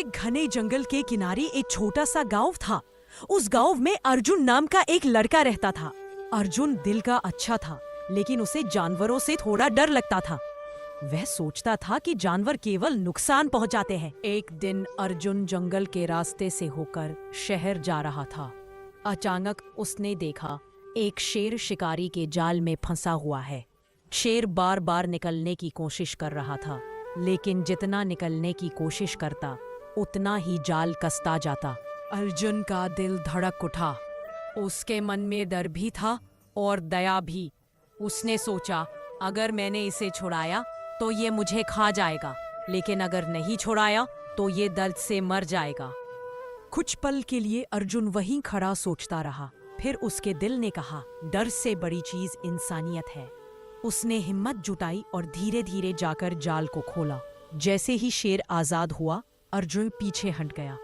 एक घने जंगल के किनारे एक छोटा सा गांव था। उस गांव में अर्जुन नाम का एक लड़का रहता था। अर्जुन दिल का अच्छा था, लेकिन उसे जानवरों से थोड़ा डर लगता था। वह सोचता था कि जानवर केवल नुकसान पहुंचाते हैं। एक दिन अर्जुन जंगल के रास्ते से होकर शहर जा रहा था। अचानक उसने देखा एक शेर शिकारी के जाल में फंसा हुआ है। शेर बार बार निकलने की कोशिश कर रहा था, लेकिन जितना निकलने की कोशिश करता उतना ही जाल कसता जाता। अर्जुन का दिल धड़क उठा। उसके मन में डर भी था और दया भी। उसने सोचा, अगर मैंने इसे छुड़ाया तो ये मुझे खा जाएगा, लेकिन अगर नहीं छुड़ाया तो ये दर्द से मर जाएगा। कुछ पल के लिए अर्जुन वहीं खड़ा सोचता रहा। फिर उसके दिल ने कहा, डर से बड़ी चीज इंसानियत है। उसने हिम्मत जुटाई और धीरे धीरे जाकर जाल को खोला। जैसे ही शेर आजाद हुआ, अर्जुन पीछे हट गया,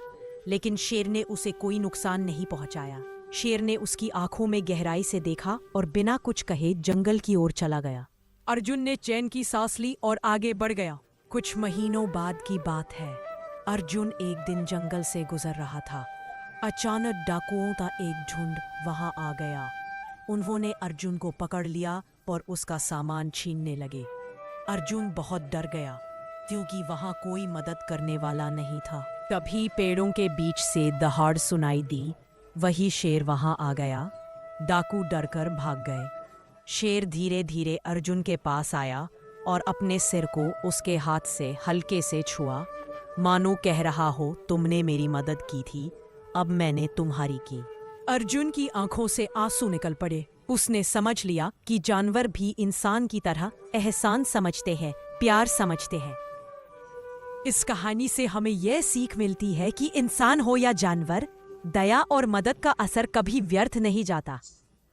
लेकिन शेर ने उसे कोई नुकसान नहीं पहुंचाया। शेर ने उसकी आंखों में गहराई से देखा और बिना कुछ कहे जंगल की ओर चला गया। अर्जुन ने चैन की सांस ली और आगे बढ़ गया। कुछ महीनों बाद की बात है। अर्जुन एक दिन जंगल से गुजर रहा था। अचानक डाकुओं का एक झुंड वहां आ गया। उन्होंने अर्जुन को पकड़ लिया और उसका सामान छीनने लगे। अर्जुन बहुत डर गया, क्योंकि वहां कोई मदद करने वाला नहीं था। तभी पेड़ों के बीच से दहाड़ सुनाई दी। वही शेर वहां आ गया। डाकू डरकर भाग गए। शेर धीरे धीरे अर्जुन के पास आया और अपने सिर को उसके हाथ से हल्के से छुआ, मानो कह रहा हो, तुमने मेरी मदद की थी, अब मैंने तुम्हारी की। अर्जुन की आंखों से आंसू निकल पड़े। उसने समझ लिया कि जानवर भी इंसान की तरह एहसान समझते हैं, प्यार समझते हैं। इस कहानी से हमें यह सीख मिलती है कि इंसान हो या जानवर, दया और मदद का असर कभी व्यर्थ नहीं जाता।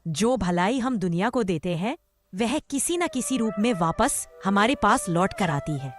जो भलाई हम दुनिया को देते हैं, वह किसी न किसी रूप में वापस हमारे पास लौट कर आती है।